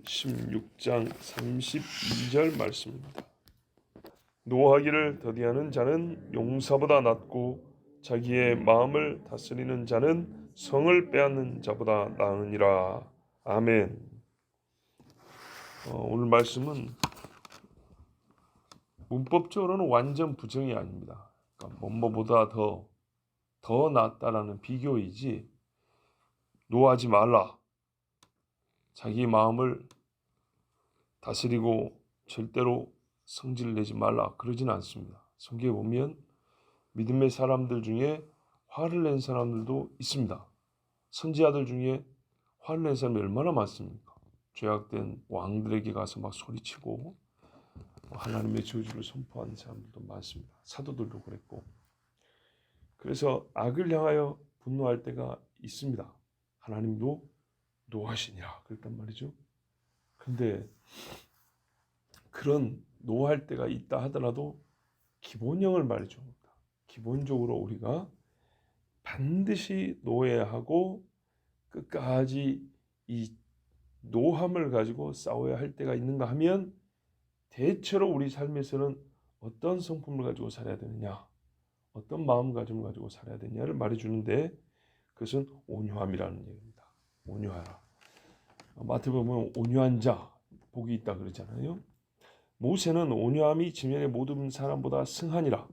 16장 32절 말씀입니다. 노하기를 더디하는 자는 용사보다 낫고 자기의 마음을 다스리는 자는 성을 빼앗는 자보다 나으니라. 아멘. 오늘 말씀은 문법적으로는 완전 부정이 아닙니다. 그러니까 뭐뭐보다 더 낫다라는 비교이지 노하지 말라, 자기 마음을 다스리고 절대로 성질을 내지 말라 그러지는 않습니다. 성경에 보면 믿음의 사람들 중에 화를 낸 사람들도 있습니다. 선지자들 중에 화를 낸 사람이 얼마나 많습니까? 죄악된 왕들에게 가서 막 소리치고 하나님의 저주를 선포하는 사람들도 많습니다. 사도들도 그랬고. 그래서 악을 향하여 분노할 때가 있습니다. 하나님도 노하시니라 그랬단 말이죠. 근데 그런 노할 때가 있다 하더라도 기본형을 말해줍니다. 기본적으로 우리가 반드시 노해야 하고 끝까지 이 노함을 가지고 싸워야 할 때가 있는가 하면 대체로 우리 삶에서는 어떤 성품을 가지고 살아야 되느냐, 어떤 마음가짐을 가지고 살아야 되느냐를 말해주는데 그것은 온유함이라는 얘기입니다. 온유하라. 마태복음 보면 온유한 자 복이 있다 그러잖아요. 모세는 온유함이 지면의 모든 사람보다 승하니라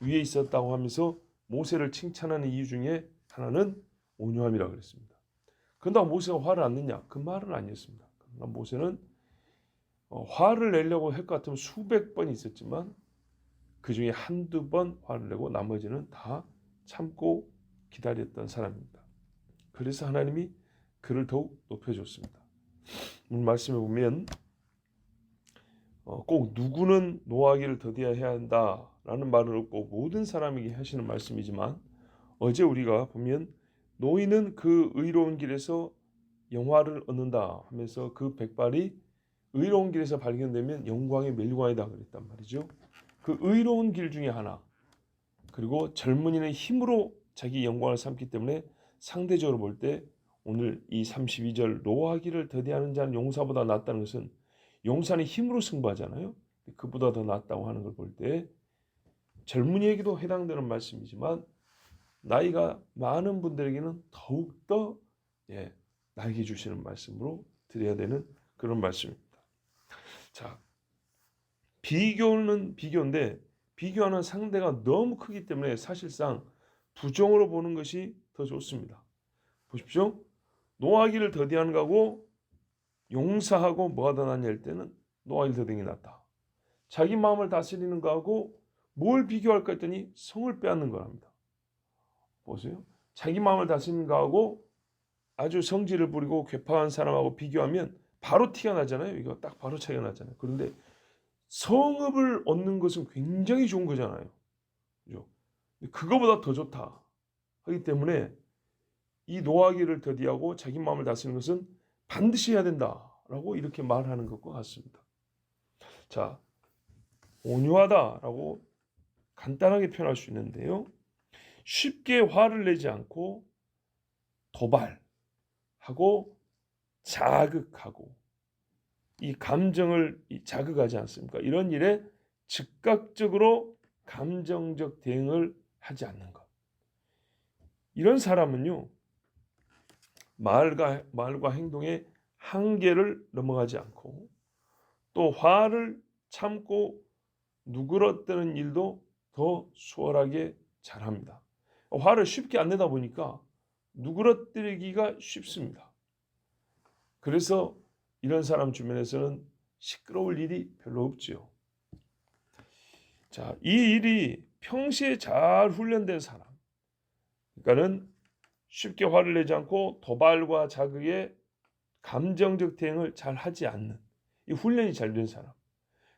위에 있었다고 하면서 모세를 칭찬하는 이유 중에 하나는 온유함이라 그랬습니다. 그런다고 모세가 화를 안 냈냐? 그 말은 아니었습니다. 그러나 모세는 화를 내려고 할 것 같으면 수백 번 있었지만 그 중에 한두 번 화를 내고 나머지는 다 참고 기다렸던 사람입니다. 그래서 하나님이 그를 더욱 높여줬습니다. 오늘 말씀에 보면 꼭 누구는 노하기를 더디해야 한다라는 말은 없고 모든 사람에게 하시는 말씀이지만 어제 우리가 보면 노인은 그 의로운 길에서 영화를 얻는다 하면서 그 백발이 의로운 길에서 발견되면 영광의 멸관이다 그랬단 말이죠. 그 의로운 길 중에 하나, 그리고 젊은이는 힘으로 자기 영광을 삼기 때문에 상대적으로 볼 때 오늘 이 32절 노하기를 더디하는 자는 용사보다 낫다는 것은 용사는 힘으로 승부하잖아요. 그보다 더 낫다고 하는 걸 볼 때 젊은이에게도 해당되는 말씀이지만 나이가 많은 분들에게는 더욱더 나에게 주시는 말씀으로 드려야 되는 그런 말씀입니다. 자, 비교는 비교인데 비교하는 상대가 너무 크기 때문에 사실상 부정으로 보는 것이 더 좋습니다. 보십시오. 노하기를 더디하는 거하고 용사하고 뭐가 더 낫냐 할 때는 노하기를 더디는 게 낫다. 자기 마음을 다스리는 거하고 뭘 비교할까 했더니 성을 빼앗는 거랍니다. 보세요. 자기 마음을 다스리는 거하고 아주 성질을 부리고 괴팍한 사람하고 비교하면 바로 티가 나잖아요. 이거 딱 바로 차이가 나잖아요. 그런데 성읍을 얻는 것은 굉장히 좋은 거잖아요. 그죠? 그거보다 더 좋다 하기 때문에 이 노하기를 더디하고 자기 마음을 다스리는 것은 반드시 해야 된다라고 이렇게 말하는 것과 같습니다. 자, 온유하다라고 간단하게 표현할 수 있는데요. 쉽게 화를 내지 않고 도발하고 자극하고 이 감정을 자극하지 않습니까? 이런 일에 즉각적으로 감정적 대응을 하지 않는 것. 이런 사람은요, 말과 행동의 한계를 넘어가지 않고 또 화를 참고 누그러뜨는 일도 더 수월하게 잘합니다. 화를 쉽게 안 내다 보니까 누그러뜨리기가 쉽습니다. 그래서 이런 사람 주변에서는 시끄러울 일이 별로 없지요. 자, 이 일이 평시에 잘 훈련된 사람, 그러니까는 쉽게 화를 내지 않고 도발과 자극에 감정적 대응을 잘 하지 않는 이 훈련이 잘 된 사람,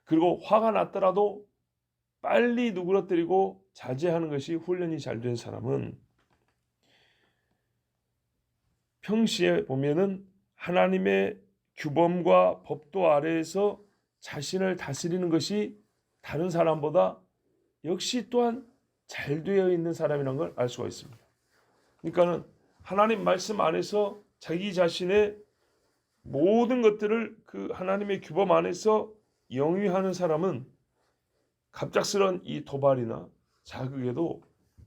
그리고 화가 났더라도 빨리 누그러뜨리고 자제하는 것이 훈련이 잘 된 사람은 평시에 보면은 하나님의 규범과 법도 아래에서 자신을 다스리는 것이 다른 사람보다 역시 또한 잘 되어 있는 사람이라는 걸 알 수가 있습니다. 그러니까는 하나님 말씀 안에서 자기 자신의 모든 것들을 그 하나님의 규범 안에서 영위하는 사람은 갑작스런 이 도발이나 자극에도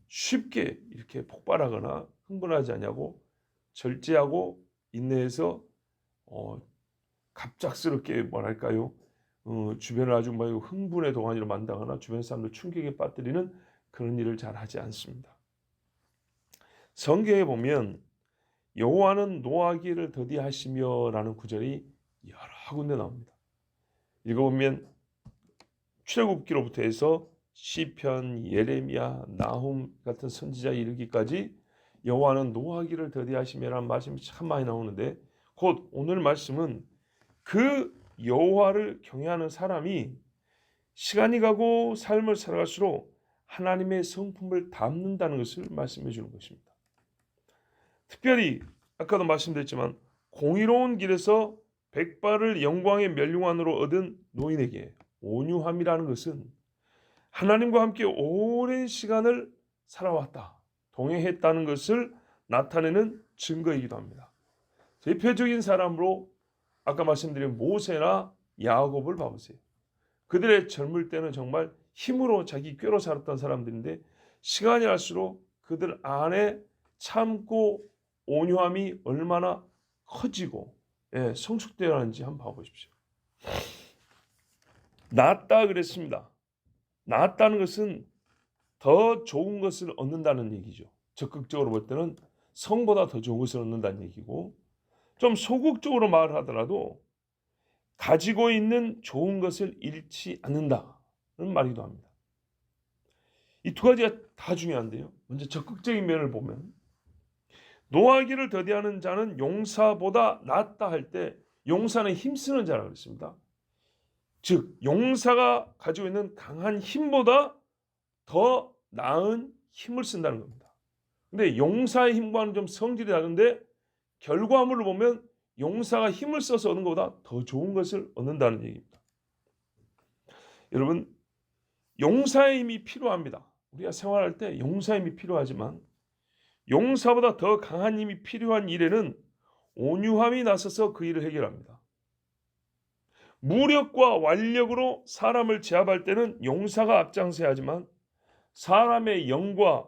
쉽게 이렇게 폭발하거나 흥분하지 않냐고 절제하고 인내해서 갑작스럽게 뭐랄까요? 주변을 아주 막 흥분의 동안으로 만다거나 주변 사람들 충격에 빠뜨리는 그런 일을 잘 하지 않습니다. 성경에 보면 여호와는 노하기를 더디하시며라는 구절이 여러 군데 나옵니다. 읽어보면 출애굽기로부터 해서 시편, 예레미야, 나훔 같은 선지자에 이르기까지 여호와는 노하기를 더디하시며라는 말씀이 참 많이 나오는데 곧 오늘 말씀은 그 여호와를 경외하는 사람이 시간이 가고 삶을 살아갈수록 하나님의 성품을 담는다는 것을 말씀해 주는 것입니다. 특별히 아까도 말씀드렸지만 공의로운 길에서 백발을 영광의 멸류관으로 얻은 노인에게 온유함이라는 것은 하나님과 함께 오랜 시간을 살아왔다, 동행했다는 것을 나타내는 증거이기도 합니다. 대표적인 사람으로 아까 말씀드린 모세나 야곱을 봐보세요. 그들의 젊을 때는 정말 힘으로 자기 꾀로 살았던 사람들인데 시간이 갈수록 그들 안에 참고 온유함이 얼마나 커지고 성숙되었는지 한번 봐보십시오. 낫다 그랬습니다. 낫다는 것은 더 좋은 것을 얻는다는 얘기죠. 적극적으로 볼 때는 성보다 더 좋은 것을 얻는다는 얘기고, 좀 소극적으로 말을 하더라도 가지고 있는 좋은 것을 잃지 않는다는 말이기도 합니다. 이 두 가지가 다 중요한데요. 먼저 적극적인 면을 보면 노하기를 더디하는 자는 용사보다 낫다 할 때 용사는 힘쓰는 자라고 했습니다. 즉 용사가 가지고 있는 강한 힘보다 더 나은 힘을 쓴다는 겁니다. 근데 용사의 힘과는 좀 성질이 다른데 결과물을 보면 용사가 힘을 써서 얻는 것보다 더 좋은 것을 얻는다는 얘기입니다. 여러분, 용사의 힘이 필요합니다. 우리가 생활할 때 용사의 힘이 필요하지만 용사보다 더 강한 힘이 필요한 일에는 온유함이 나서서 그 일을 해결합니다. 무력과 완력으로 사람을 제압할 때는 용사가 앞장서야 하지만 사람의 영과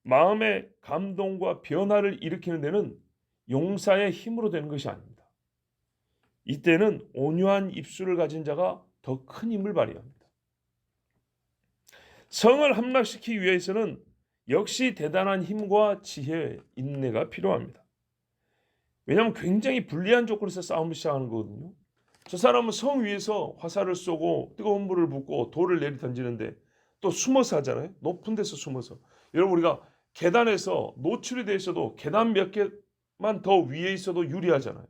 마음의 감동과 변화를 일으키는 데는 용사의 힘으로 되는 것이 아닙니다. 이때는 온유한 입술을 가진 자가 더 큰 힘을 발휘합니다. 성을 함락시키기 위해서는 역시 대단한 힘과 지혜, 인내가 필요합니다. 왜냐하면 굉장히 불리한 조건에서 싸움을 시작하는 거거든요. 저 사람은 성 위에서 화살을 쏘고 뜨거운 물을 붓고 돌을 내리 던지는데 또 숨어서 하잖아요. 높은 데서 숨어서. 여러분, 우리가 계단에서 노출이 돼 있어도 계단 몇 개만 더 위에 있어도 유리하잖아요.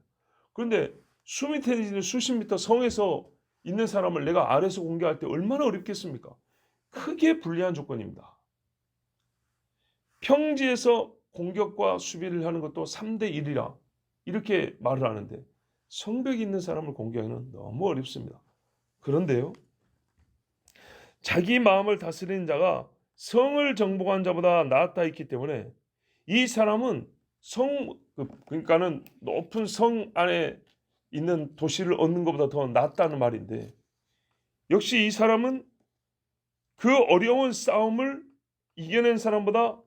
그런데 수밑에 있는 수십 미터 성에서 있는 사람을 내가 아래에서 공격할 때 얼마나 어렵겠습니까? 크게 불리한 조건입니다. 평지에서 공격과 수비를 하는 것도 3대 1이라 이렇게 말을 하는데 성벽이 있는 사람을 공격하기는 너무 어렵습니다. 그런데요, 자기 마음을 다스리는 자가 성을 정복한 자보다 낫다 있기 때문에 이 사람은 그러니까는 높은 성 안에 있는 도시를 얻는 것보다 더 낫다는 말인데, 역시 이 사람은 그 어려운 싸움을 이겨낸 사람보다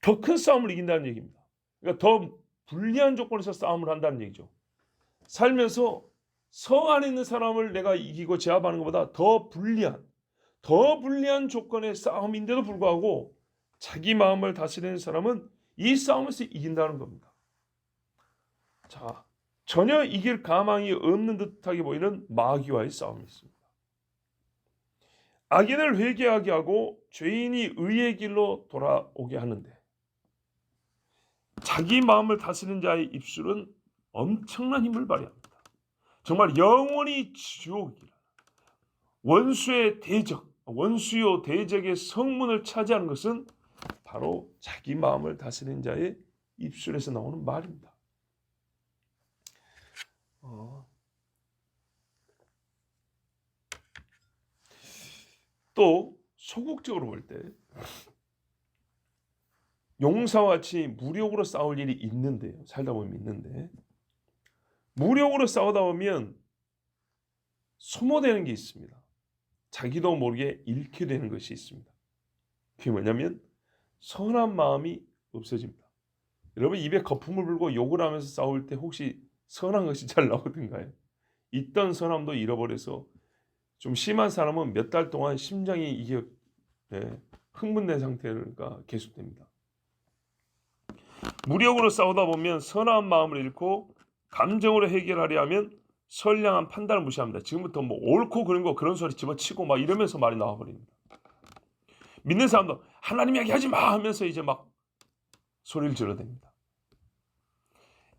더 큰 싸움을 이긴다는 얘기입니다. 그러니까 더 불리한 조건에서 싸움을 한다는 얘기죠. 살면서 성 안에 있는 사람을 내가 이기고 제압하는 것보다 더 불리한 조건의 싸움인데도 불구하고 자기 마음을 다스리는 사람은 이 싸움에서 이긴다는 겁니다. 자, 전혀 이길 가망이 없는 듯하게 보이는 마귀와의 싸움이 있습니다. 악인을 회개하게 하고 죄인이 의의 길로 돌아오게 하는데, 자기 마음을 다스리는 자의 입술은 엄청난 힘을 발휘합니다. 정말 영원히 지옥이라. 원수요 대적의 성문을 차지하는 것은 바로 자기 마음을 다스리는 자의 입술에서 나오는 말입니다. 또 소극적으로 볼 때 용사와 같이 무력으로 싸울 일이 있는데요. 살다 보면 있는데 무력으로 싸우다 보면 소모되는 게 있습니다. 자기도 모르게 잃게 되는 것이 있습니다. 그게 뭐냐면 선한 마음이 없어집니다. 여러분 입에 거품을 불고 욕을 하면서 싸울 때 혹시 선한 것이 잘 나오던가요? 있던 선함도 잃어버려서 좀 심한 사람은 몇 달 동안 심장이 이게 흥분된 상태가 계속됩니다. 무력으로 싸우다 보면 선한 마음을 잃고 감정으로 해결하려 하면 선량한 판단을 무시합니다. 지금부터 뭐 옳고 그런 거 그런 소리 집어치고 막 이러면서 말이 나와버립니다. 믿는 사람도 하나님 얘기하지 마 하면서 이제 막 소리를 질러댑니다.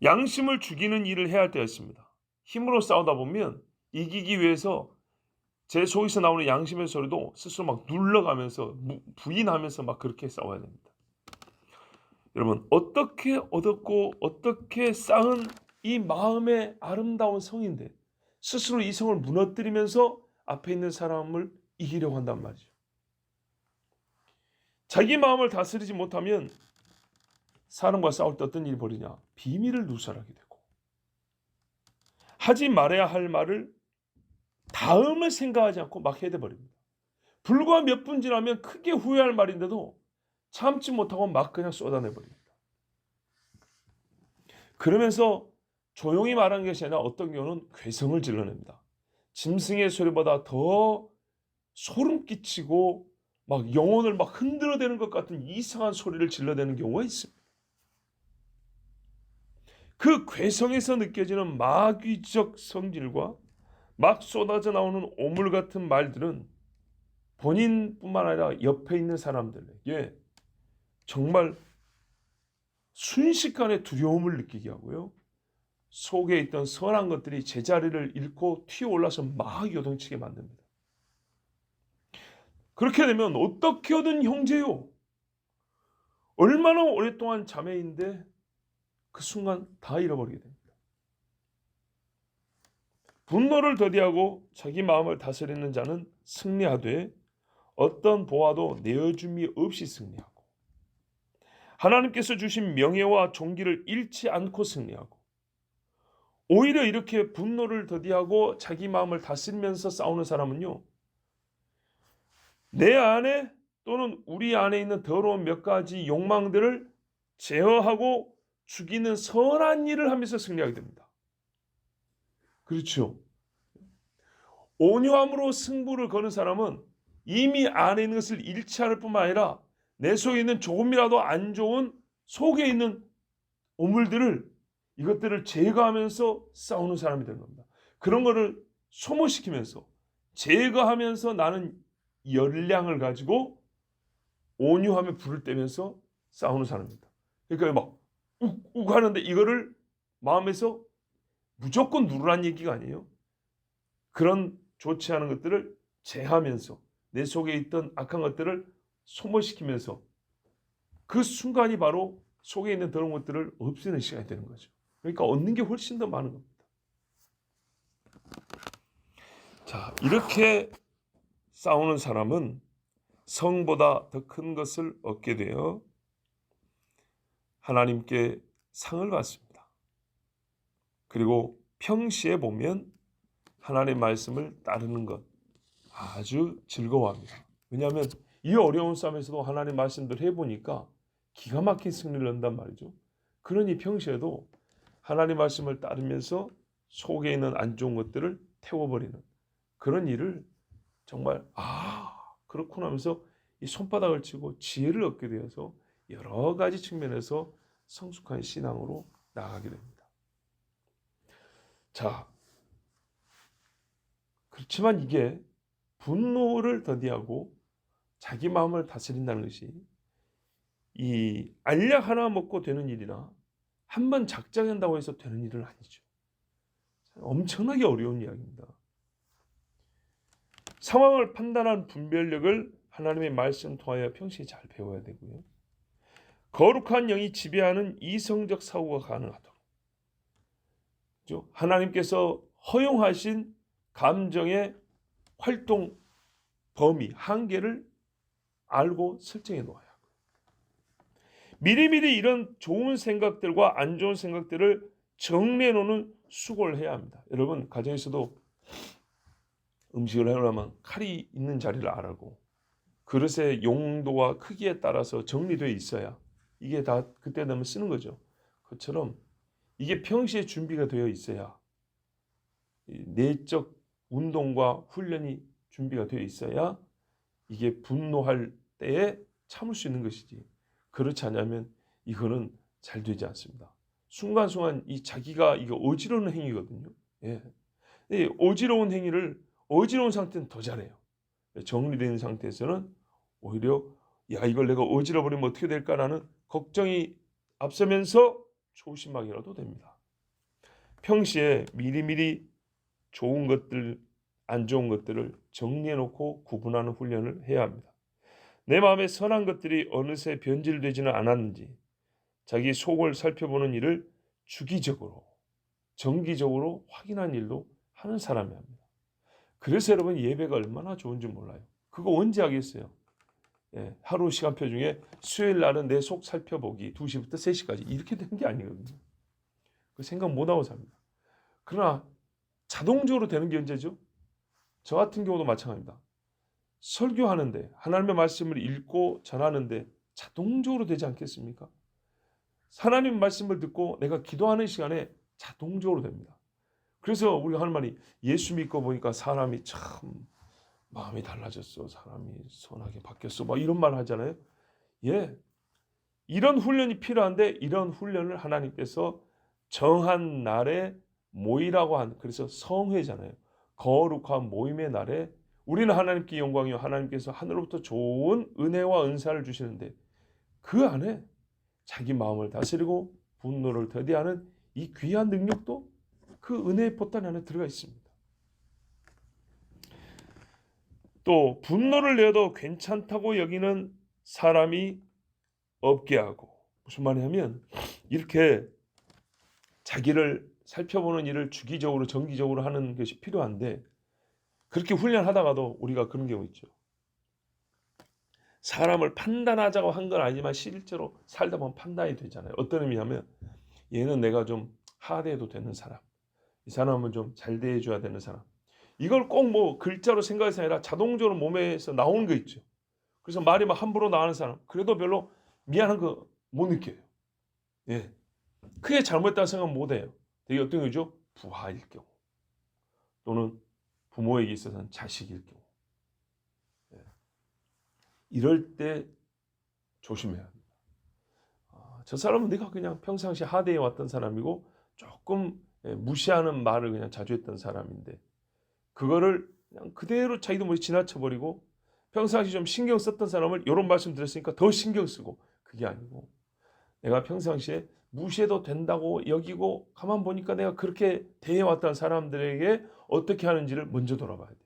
양심을 죽이는 일을 해야 할 때가 있습니다. 힘으로 싸우다 보면 이기기 위해서 제 속에서 나오는 양심의 소리도 스스로 막 눌러가면서 부인하면서 막 그렇게 싸워야 됩니다. 여러분 어떻게 얻었고 어떻게 쌓은 이 마음의 아름다운 성인데 스스로 이 성을 무너뜨리면서 앞에 있는 사람을 이기려고 한단 말이죠. 자기 마음을 다스리지 못하면 사람과 싸울 때 어떤 일이 벌이냐? 비밀을 누설하게 되고 하지 말아야 할 말을 다음을 생각하지 않고 막 해대버립니다. 불과 몇 분 지나면 크게 후회할 말인데도 참지 못하고 막 그냥 쏟아내버립니다. 그러면서 조용히 말하는 것이 아니라 어떤 경우는 괴성을 질러냅니다. 짐승의 소리보다 더 소름 끼치고 막 영혼을 막 흔들어대는 것 같은 이상한 소리를 질러대는 경우가 있습니다. 그 괴성에서 느껴지는 마귀적 성질과 막 쏟아져 나오는 오물 같은 말들은 본인뿐만 아니라 옆에 있는 사람들에게 정말 순식간에 두려움을 느끼게 하고요. 속에 있던 선한 것들이 제자리를 잃고 튀어올라서 막 요동치게 만듭니다. 그렇게 되면 어떻게 얻은 형제요? 얼마나 오랫동안 자매인데 그 순간 다 잃어버리게 됩니다. 분노를 더디하고 자기 마음을 다스리는 자는 승리하되 어떤 보화도 내어줌이 없이 승리하고 하나님께서 주신 명예와 존귀를 잃지 않고 승리하고 오히려 이렇게 분노를 더디하고 자기 마음을 다스리면서 싸우는 사람은요. 내 안에 또는 우리 안에 있는 더러운 몇 가지 욕망들을 제어하고 죽이는 선한 일을 하면서 승리하게 됩니다. 그렇죠. 온유함으로 승부를 거는 사람은 이미 안에 있는 것을 잃지 않을 뿐만 아니라 내 속에 있는 조금이라도 안 좋은 속에 있는 오물들을 이것들을 제거하면서 싸우는 사람이 되는 겁니다. 그런 거를 소모시키면서 제거하면서 나는 열량을 가지고 온유함에 불을 떼면서 싸우는 사람입니다. 그러니까 막 욱욱 하는데 이거를 마음에서 무조건 누르란 얘기가 아니에요. 그런 좋지 않은 것들을 제하면서 내 속에 있던 악한 것들을 소모시키면서 그 순간이 바로 속에 있는 더러운 것들을 없애는 시간이 되는 거죠. 그러니까 얻는 게 훨씬 더 많은 겁니다. 자, 이렇게 싸우는 사람은 성보다 더 큰 것을 얻게 되어 하나님께 상을 받습니다. 그리고 평시에 보면 하나님의 말씀을 따르는 것 아주 즐거워합니다. 왜냐하면 이 어려운 싸움에서도 하나님의 말씀들 해보니까 기가 막힌 승리를 얻는단 말이죠. 그러니 평시에도 하나님의 말씀을 따르면서 속에 있는 안 좋은 것들을 태워버리는 그런 일을 정말 그렇구나 하면서 이 손바닥을 치고 지혜를 얻게 되어서 여러 가지 측면에서 성숙한 신앙으로 나아가게 됩니다. 자, 그렇지만 이게 분노를 더디하고 자기 마음을 다스린다는 것이 이 알약 하나 먹고 되는 일이나 한번 작정한다고 해서 되는 일은 아니죠. 엄청나게 어려운 이야기입니다. 상황을 판단한 분별력을 하나님의 말씀 통하여 평시에 잘 배워야 되고요. 거룩한 영이 지배하는 이성적 사고가 가능하도록 하나님께서 허용하신 감정의 활동 범위, 한계를 알고 설정해 놓아야 하고 미리미리 이런 좋은 생각들과 안 좋은 생각들을 정리해 놓는 수고를 해야 합니다. 여러분 가정에서도 음식을 해놓으면 칼이 있는 자리를 알고 그릇의 용도와 크기에 따라서 정리되어 있어야 이게 다 그때 되면 쓰는 거죠. 그처럼 이게 평시에 준비가 되어 있어야 내적 운동과 훈련이 준비가 되어 있어야 이게 분노할 때에 참을 수 있는 것이지. 그렇지 않으면 이거는 잘 되지 않습니다. 순간순간 이 자기가 이거 어지러운 행위거든요. 예. 이 어지러운 행위를 어지러운 상태는 더 잘해요. 정리된 상태에서는 오히려 야 이걸 내가 어지러 버리면 어떻게 될까라는 걱정이 앞서면서 조심하기라도 됩니다. 평시에 미리미리 좋은 것들, 안 좋은 것들을 정리해 놓고 구분하는 훈련을 해야 합니다. 내 마음에 선한 것들이 어느새 변질되지는 않았는지 자기 속을 살펴보는 일을 주기적으로, 정기적으로 확인하는 일도 하는 사람이 합니다. 그래서 여러분 예배가 얼마나 좋은지 몰라요. 그거 언제 하겠어요? 예, 하루 시간표 중에 수요일 날은 내 속 살펴보기 2시부터 3시까지 이렇게 되는 게 아니거든요. 그 생각 못하고 삽니다. 그러나 자동적으로 되는 게 언제죠? 저 같은 경우도 마찬가지입니다. 설교하는데 하나님의 말씀을 읽고 전하는데 자동적으로 되지 않겠습니까? 하나님 말씀을 듣고 내가 기도하는 시간에 자동적으로 됩니다. 그래서 우리가 하는 말이 예수 믿고 보니까 사람이 참 마음이 달라졌어. 사람이 선하게 바뀌었어. 막 이런 말 하잖아요. 예. 이런 훈련이 필요한데 이런 훈련을 하나님께서 정한 날에 모이라고 한 그래서 성회잖아요. 거룩한 모임의 날에 우리는 하나님께 영광이요 하나님께서 하늘로부터 좋은 은혜와 은사를 주시는데 그 안에 자기 마음을 다스리고 분노를 더디하는 이 귀한 능력도 그 은혜의 보따리 안에 들어가 있습니다. 또 분노를 내어도 괜찮다고 여기는 사람이 없게 하고 무슨 말이냐면 이렇게 자기를 살펴보는 일을 주기적으로 정기적으로 하는 것이 필요한데 그렇게 훈련하다가도 우리가 그런 경우 있죠. 사람을 판단하자고 한 건 아니지만 실제로 살다 보면 판단이 되잖아요. 어떤 의미냐면 얘는 내가 좀 하대해도 되는 사람, 이 사람은 좀 잘 대해줘야 되는 사람. 이걸 꼭 뭐 글자로 생각해서 아니라 자동적으로 몸에서 나오는 거 있죠. 그래서 말이 막 함부로 나가는 사람, 그래도 별로 미안한 거 못 느껴요. 예, 크게 잘못했다고 생각 못 해요. 되게 어떤 거죠? 부하일 경우 또는 부모에게 있어서는 자식일 경우. 예. 이럴 때 조심해야 합니다. 저 사람은 내가 그냥 평상시 하대해 왔던 사람이고 조금 무시하는 말을 그냥 자주 했던 사람인데 그거를 그냥 그대로 자기도 모르게 지나쳐버리고 평상시 좀 신경 썼던 사람을 이런 말씀 드렸으니까 더 신경 쓰고 그게 아니고 내가 평상시에 무시해도 된다고 여기고 가만 보니까 내가 그렇게 대해왔던 사람들에게 어떻게 하는지를 먼저 돌아봐야 돼요.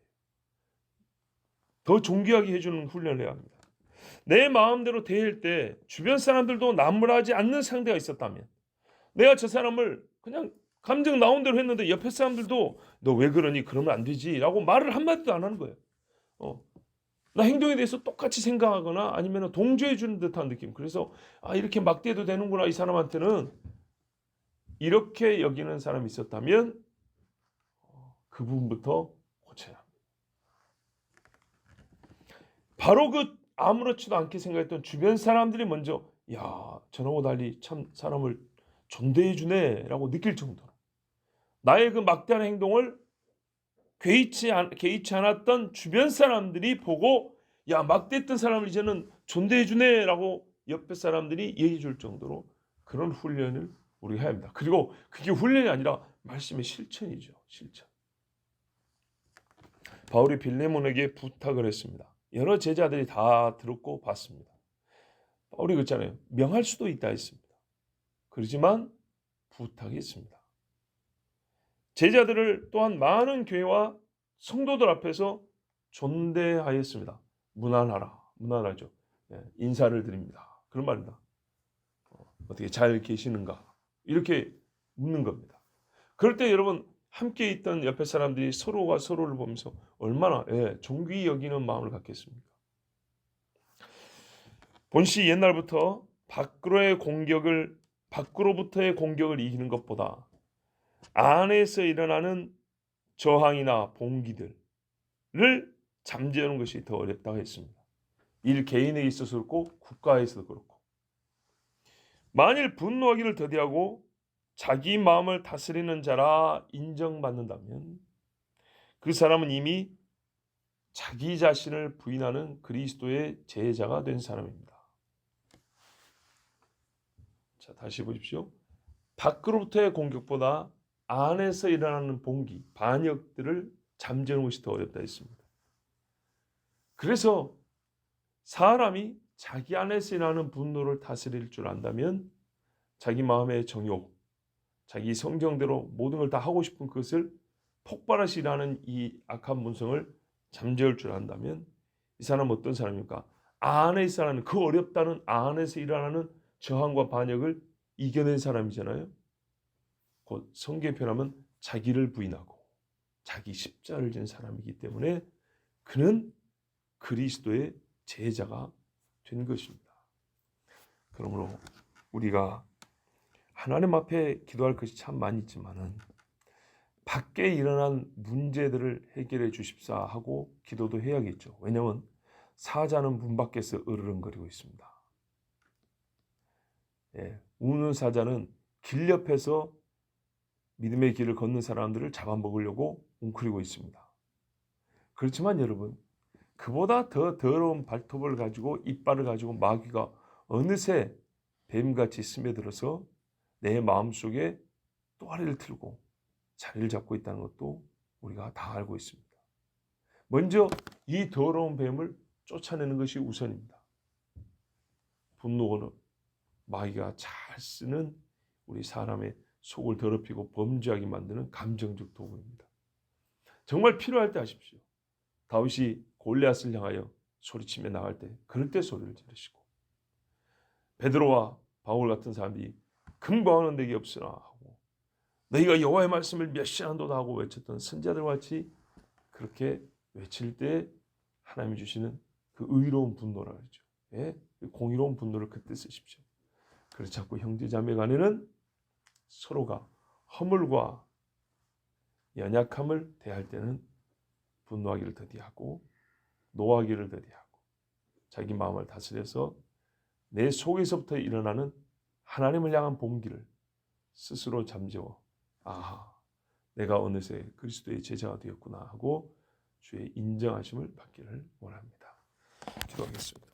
더 존귀하게 해주는 훈련을 해야 합니다. 내 마음대로 대할 때 주변 사람들도 나무라지 않는 상대가 있었다면 내가 저 사람을 그냥 감정 나온 대로 했는데 옆에 사람들도 너 왜 그러니 그러면 안 되지 라고 말을 한마디도 안 하는 거예요. 나 행동에 대해서 똑같이 생각하거나 아니면 동조해 주는 듯한 느낌. 그래서 이렇게 막대도 되는구나 이 사람한테는 이렇게 여기는 사람이 있었다면 그 부분부터 고쳐야 합니다. 바로 그 아무렇지도 않게 생각했던 주변 사람들이 먼저 야 저하고 달리 참 사람을 존대해 주네 라고 느낄 정도로 나의 그 막대한 행동을 개의치 않았던 주변 사람들이 보고 야 막대했던 사람을 이제는 존대해 주네 라고 옆에 사람들이 얘기해 줄 정도로 그런 훈련을 우리가 해야 합니다. 그리고 그게 훈련이 아니라 말씀의 실천이죠. 실천. 바울이 빌레몬에게 부탁을 했습니다. 여러 제자들이 다 들었고 봤습니다. 바울이 그랬잖아요. 명할 수도 있다 했습니다. 그렇지만 부탁이 있습니다. 제자들을 또한 많은 교회와 성도들 앞에서 존대하였습니다. 무난하죠. 인사를 드립니다. 그런 말입니다. 어떻게 잘 계시는가? 이렇게 묻는 겁니다. 그럴 때 여러분 함께 있던 옆에 사람들이 서로가 서로를 보면서 얼마나 존귀히 여기는 마음을 갖겠습니까? 본시 옛날부터 밖으로부터의 공격을 이기는 것보다 안에서 일어나는 저항이나 봉기들을 잠재우는 것이 더 어렵다고 했습니다. 일 개인에게 있어서 그렇고 국가에서도 그렇고, 만일 분노하기를 더디하고 자기 마음을 다스리는 자라 인정받는다면 그 사람은 이미 자기 자신을 부인하는 그리스도의 제자가 된 사람입니다. 자, 다시 보십시오. 밖으로부터의 공격보다 안에서 일어나는 봉기, 반역들을 잠재우는 것이 더 어렵다 했습니다. 그래서 사람이 자기 안에서 일어나는 분노를 다스릴 줄 안다면 자기 마음의 정욕, 자기 성경대로 모든 걸 다 하고 싶은 그것을 폭발하시 일어나는 이 악한 문성을 잠재울 줄 안다면 이 사람은 어떤 사람입니까? 안에서 일어나는 그 어렵다는 안에서 일어나는 저항과 반역을 이겨낸 사람이잖아요. 곧 성경에 표현하면 자기를 부인하고 자기 십자를 진 사람이기 때문에 그는 그리스도의 제자가 된 것입니다. 그러므로 우리가 하나님 앞에 기도할 것이 참 많이 있지만은 밖에 일어난 문제들을 해결해 주십사 하고 기도도 해야겠죠. 왜냐하면 사자는 문 밖에서 으르렁거리고 있습니다. 우는 사자는 길 옆에서 믿음의 길을 걷는 사람들을 잡아먹으려고 웅크리고 있습니다. 그렇지만 여러분, 그보다 더 더러운 발톱을 가지고 이빨을 가지고 마귀가 어느새 뱀같이 스며들어서 내 마음속에 또아리를 틀고 자리를 잡고 있다는 것도 우리가 다 알고 있습니다. 먼저 이 더러운 뱀을 쫓아내는 것이 우선입니다. 분노는 마귀가 잘 쓰는 우리 사람의 속을 더럽히고 범죄하게 만드는 감정적 도구입니다. 정말 필요할 때 하십시오. 다윗이 골리앗을 향하여 소리치며 나갈 때 그럴 때 소리를 지르시고, 베드로와 바울 같은 사람들이 금광하는 데가 없으나 하고 너희가 여호와의 말씀을 멸시한도다 하고 외쳤던 선자들 같이 그렇게 외칠 때 하나님이 주시는 그 의로운 분노라 그러죠. 그 공의로운 분노를 그때 쓰십시오. 그렇지 않고 형제자매 간에는 서로가 허물과 연약함을 대할 때는 분노하기를 더디하고 노하기를 더디하고 자기 마음을 다스려서 내 속에서부터 일어나는 하나님을 향한 봉기를 스스로 잠재워 내가 어느새 그리스도의 제자가 되었구나 하고 주의 인정하심을 받기를 원합니다. 기도하겠습니다.